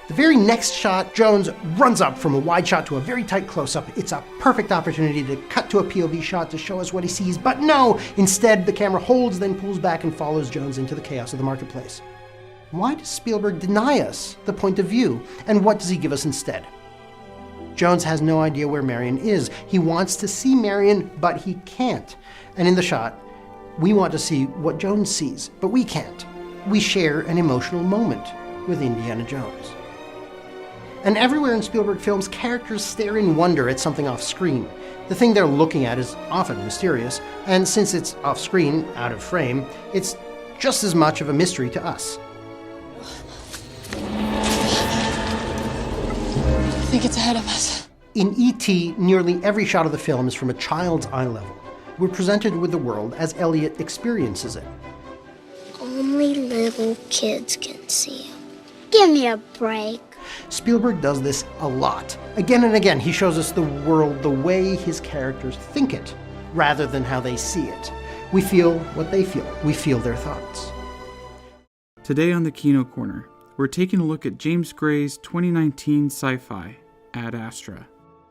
The very next shot, Jones runs up from a wide shot to a very tight close-up. It's a perfect opportunity to cut to a POV shot to show us what he sees, but no! Instead, the camera holds, then pulls back and follows Jones into the chaos of the marketplace. Why does Spielberg deny us the point of view, and what does he give us instead? Jones has no idea where Marion is. He wants to see Marion, but he can't. And in the shot, we want to see what Jones sees, but we can't. We share an emotional moment with Indiana Jones. And everywhere in Spielberg films, characters stare in wonder at something off-screen. The thing they're looking at is often mysterious, and since it's off-screen, out of frame, it's just as much of a mystery to us. I think it's ahead of us. In E.T., nearly every shot of the film is from a child's eye level. We're presented with the world as Elliot experiences it. Only little kids can see him. Give me a break. Spielberg does this a lot. Again and again, he shows us the world the way his characters think it, rather than how they see it. We feel what they feel. We feel their thoughts. Today on the Kino Corner, we're taking a look at James Gray's 2019 sci-fi, Ad Astra.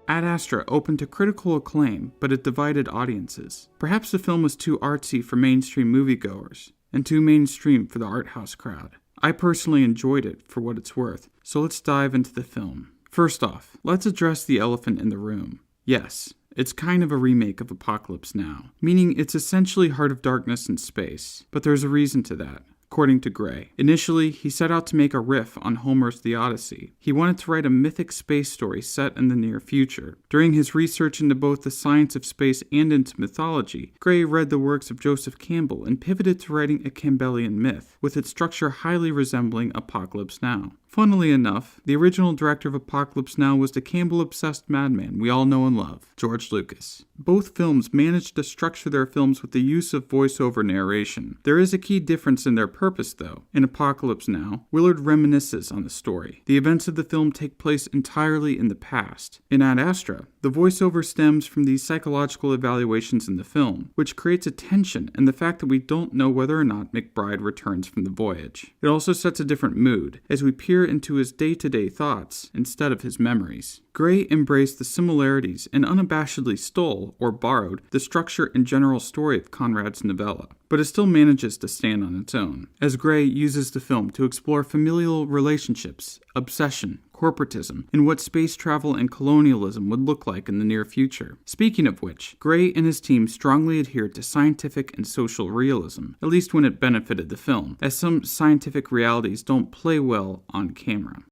Ad Astra opened to critical acclaim, but it divided audiences. Perhaps the film was too artsy for mainstream moviegoers, and too mainstream for the art house crowd. I personally enjoyed it for what it's worth, so let's dive into the film. First off, let's address the elephant in the room. Yes, it's kind of a remake of Apocalypse Now, meaning it's essentially Heart of Darkness in space, but there's a reason to that. According to Gray, initially, he set out to make a riff on Homer's The Odyssey. He wanted to write a mythic space story set in the near future. During his research into both the science of space and into mythology, Gray read the works of Joseph Campbell and pivoted to writing a Campbellian myth, with its structure highly resembling Apocalypse Now. Funnily enough, the original director of Apocalypse Now was the Campbell-obsessed madman we all know and love, George Lucas. Both films managed to structure their films with the use of voiceover narration. There is a key difference in their purpose, though. In Apocalypse Now, Willard reminisces on the story. The events of the film take place entirely in the past. In Ad Astra, the voiceover stems from these psychological evaluations in the film, which creates a tension and the fact that we don't know whether or not McBride returns from the voyage. It also sets a different mood, as we peer into his day-to-day thoughts instead of his memories. Gray embraced the similarities and unabashedly stole, or borrowed, the structure and general story of Conrad's novella, but it still manages to stand on its own, as Gray uses the film to explore familial relationships, obsession, corporatism, and what space travel and colonialism would look like in the near future. Speaking of which, Gray and his team strongly adhered to scientific and social realism, at least when it benefited the film, as some scientific realities don't play well on camera.